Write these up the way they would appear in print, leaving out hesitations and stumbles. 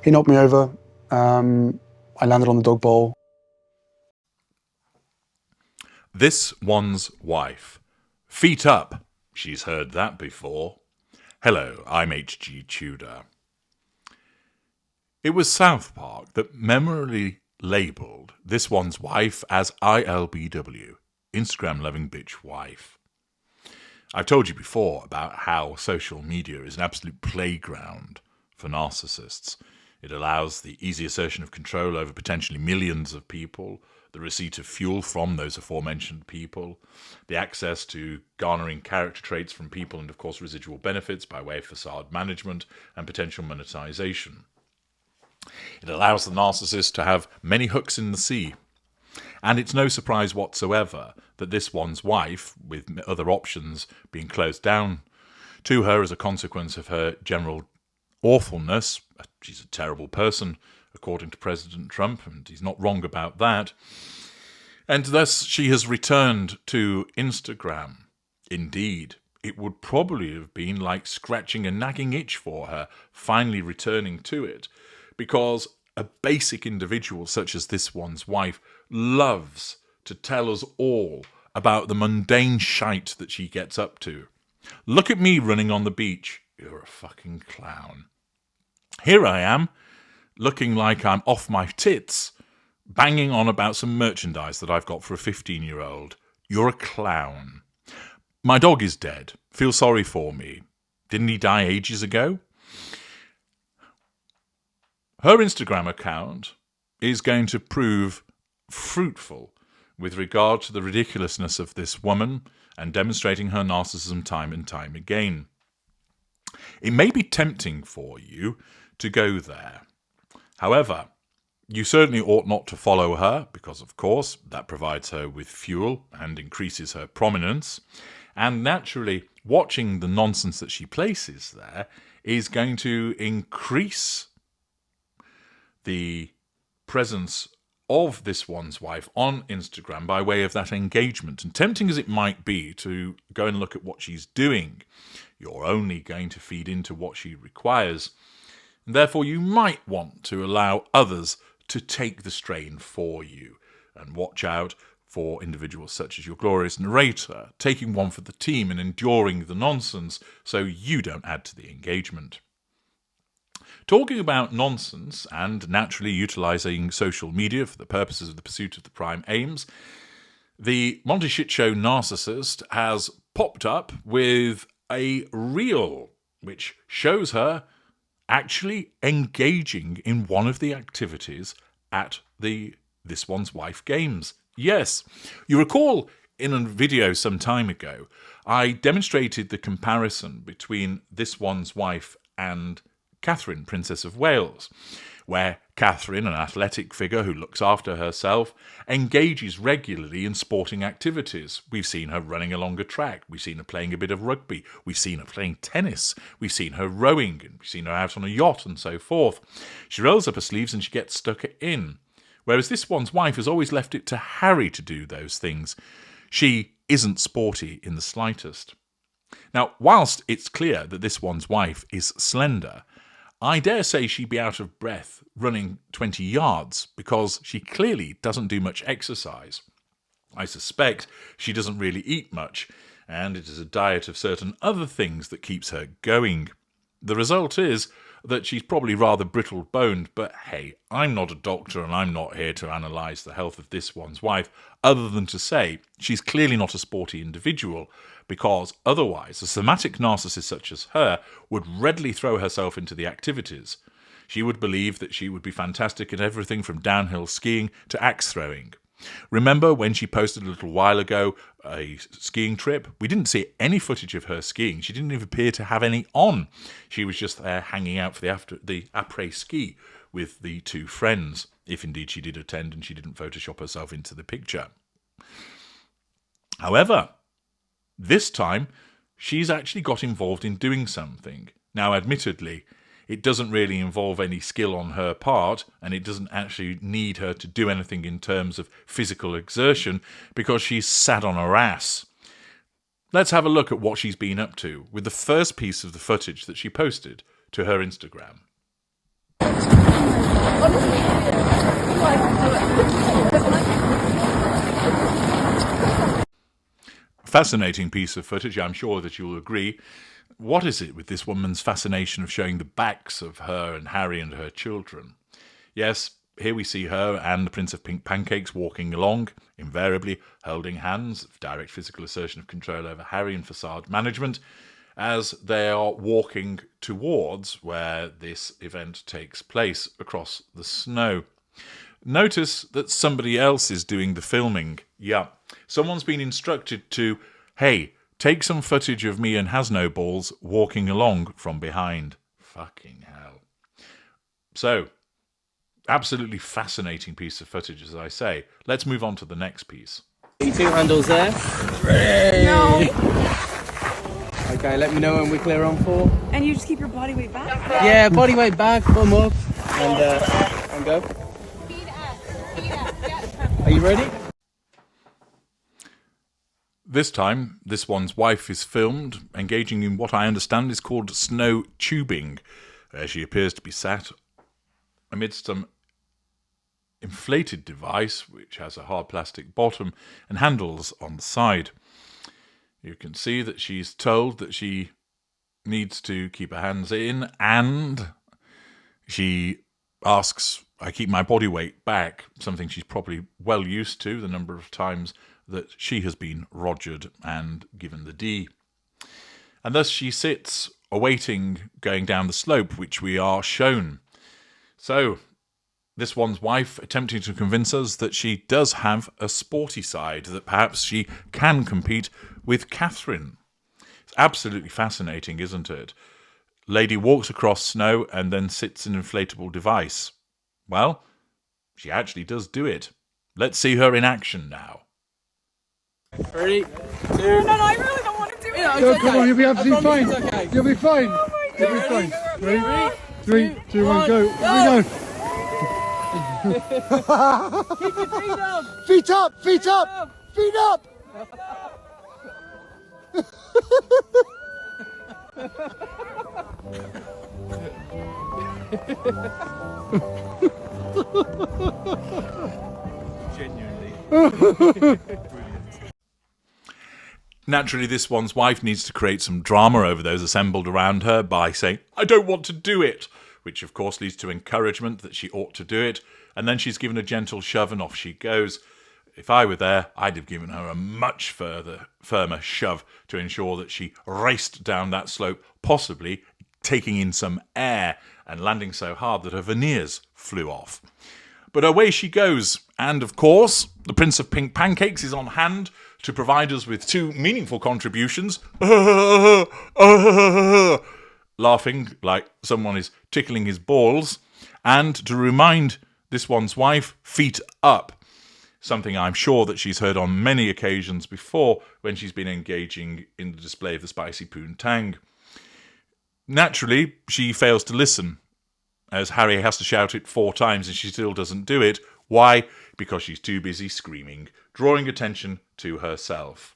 He knocked me over. I landed on the dog bowl. This one's wife. Feet up. She's heard that before. Hello, I'm H.G. Tudor. It was South Park that memorably labelled this one's wife as ILBW, Instagram-loving bitch wife. I've told you before about how social media is an absolute playground for narcissists. It allows the easy assertion of control over potentially millions of people, the receipt of fuel from those aforementioned people, the access to garnering character traits from people, and of course residual benefits by way of facade management and potential monetization. It allows the narcissist to have many hooks in the sea. And it's no surprise whatsoever that this one's wife, with other options being closed down to her as a consequence of her general awfulness, she's a terrible person, according to President Trump, and he's not wrong about that, and thus she has returned to Instagram. Indeed, it would probably have been like scratching a nagging itch for her, finally returning to it, because a basic individual such as this one's wife loves to tell us all about the mundane shite that she gets up to. Look at me running on the beach. You're a fucking clown. Here I am, looking like I'm off my tits, banging on about some merchandise that I've got for a 15-year-old. You're a clown. My dog is dead. Feel sorry for me. Didn't he die ages ago? Her Instagram account is going to prove fruitful with regard to the ridiculousness of this woman and demonstrating her narcissism time and time again. It may be tempting for you to go there. However, you certainly ought not to follow her because, of course, that provides her with fuel and increases her prominence. And naturally, watching the nonsense that she places there is going to increase the presence of this one's wife on Instagram by way of that engagement. And tempting as it might be to go and look at what she's doing, you're only going to feed into what she requires. And therefore, you might want to allow others to take the strain for you and watch out for individuals such as your glorious narrator, taking one for the team and enduring the nonsense so you don't add to the engagement. Talking about nonsense and naturally utilising social media for the purposes of the pursuit of the prime aims, the Monty Shit Show Narcissist has popped up with a reel which shows her actually engaging in one of the activities at the This One's Wife games. Yes, you recall in a video some time ago, I demonstrated the comparison between This One's Wife and Catherine, Princess of Wales, where Catherine, an athletic figure who looks after herself, engages regularly in sporting activities. We've seen her running along a track. We've seen her playing a bit of rugby. We've seen her playing tennis. We've seen her rowing, and we've seen her out on a yacht and so forth. She rolls up her sleeves and she gets stuck in. Whereas this one's wife has always left it to Harry to do those things. She isn't sporty in the slightest. Now, whilst it's clear that this one's wife is slender, I dare say she'd be out of breath running 20 yards because she clearly doesn't do much exercise. I suspect she doesn't really eat much, and it is a diet of certain other things that keeps her going. The result is that she's probably rather brittle-boned, but hey, I'm not a doctor and I'm not here to analyse the health of this one's wife, other than to say she's clearly not a sporty individual, because otherwise a somatic narcissist such as her would readily throw herself into the activities. She would believe that she would be fantastic at everything from downhill skiing to axe throwing. Remember when she posted a little while ago a skiing trip? We didn't see any footage of her skiing. She didn't even appear to have any on. She was just there hanging out for the après-ski with the two friends, if indeed she did attend and she didn't Photoshop herself into the picture. However, this time she's actually got involved in doing something. Now, admittedly, it doesn't really involve any skill on her part, and it doesn't actually need her to do anything in terms of physical exertion because she's sat on her ass. Let's have a look at what she's been up to with the first piece of the footage that she posted to her Instagram. fascinating piece of footage, I'm sure that you'll agree. What is it with this woman's fascination of showing the backs of her and Harry and her children? Yes, here we see her and the Prince of Pink Pancakes walking along, invariably holding hands, direct physical assertion of control over Harry and facade management, as they are walking towards where this event takes place across the snow. Notice that somebody else is doing the filming. Yeah, someone's been instructed to, hey, take some footage of me and Has-No-Balls walking along from behind. Fucking hell. So, absolutely fascinating piece of footage, as I say. Let's move on to the next piece. 2 handles there. 3. No. Okay, let me know when we're clear on 4. And you just keep your body weight back? Yeah, body weight back, bum up, and go. Feet up. Feet up. Yeah. Are you ready? This time, this one's wife is filmed engaging in what I understand is called snow tubing, where she appears to be sat amidst some inflated device which has a hard plastic bottom and handles on the side. You can see that she's told that she needs to keep her hands in, and she asks, I keep my body weight back, something she's probably well used to, the number of times that she has been rogered and given the D. And thus she sits awaiting going down the slope, which we are shown. So, this one's wife attempting to convince us that she does have a sporty side, that perhaps she can compete with Catherine. It's absolutely fascinating, isn't it? Lady walks across snow and then sits in an inflatable device. Well, she actually does do it. Let's see her in action now. 3, 2. No, I really don't want to do it. Yeah, No, come on, you'll be absolutely fine. Okay. You'll be fine. Oh my You'll be God. fine. Ready? 3, 2, 1, go. Here we go. Keep your feet up. Feet up, feet up, feet up. Genuinely. Naturally, this one's wife needs to create some drama over those assembled around her by saying, I don't want to do it, which of course leads to encouragement that she ought to do it, and then she's given a gentle shove and off she goes. If I were there, I'd have given her a much firmer shove to ensure that she raced down that slope, possibly taking in some air and landing so hard that her veneers flew off. But away she goes, and of course, the Prince of Pink Pancakes is on hand to provide us with 2 meaningful contributions. Laughing like someone is tickling his balls, and to remind this one's wife, feet up. Something I'm sure that she's heard on many occasions before when she's been engaging in the display of the spicy poontang. Naturally, she fails to listen, as Harry has to shout it 4 times and she still doesn't do it. Why? Because she's too busy screaming, drawing attention to herself.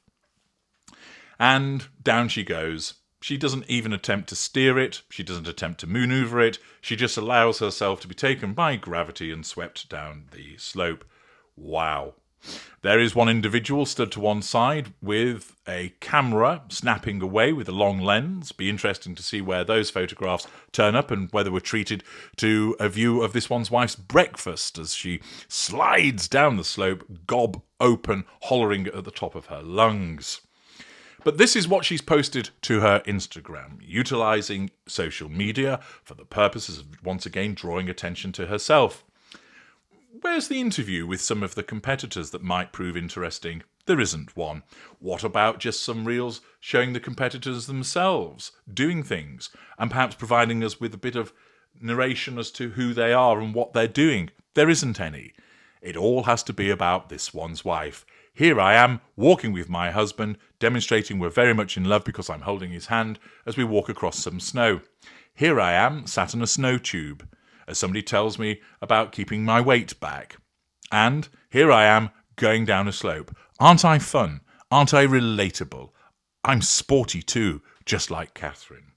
And down she goes. She doesn't even attempt to steer it. She doesn't attempt to maneuver it. She just allows herself to be taken by gravity and swept down the slope. Wow. There is one individual stood to one side with a camera snapping away with a long lens. Be interesting to see where those photographs turn up and whether we're treated to a view of this one's wife's breakfast as she slides down the slope, gob open, hollering at the top of her lungs. But this is what she's posted to her Instagram, utilising social media for the purposes of once again drawing attention to herself. Where's the interview with some of the competitors that might prove interesting? There isn't one. What about just some reels showing the competitors themselves doing things and perhaps providing us with a bit of narration as to who they are and what they're doing? There isn't any. It all has to be about this one's wife. Here I am, walking with my husband, demonstrating we're very much in love because I'm holding his hand as we walk across some snow. Here I am, sat in a snow tube, as somebody tells me about keeping my weight back. And here I am, going down a slope. Aren't I fun? Aren't I relatable? I'm sporty too, just like Catherine.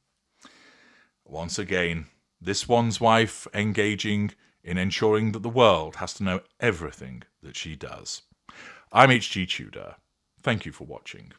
Once again, this one's wife engaging in ensuring that the world has to know everything that she does. I'm H.G. Tudor. Thank you for watching.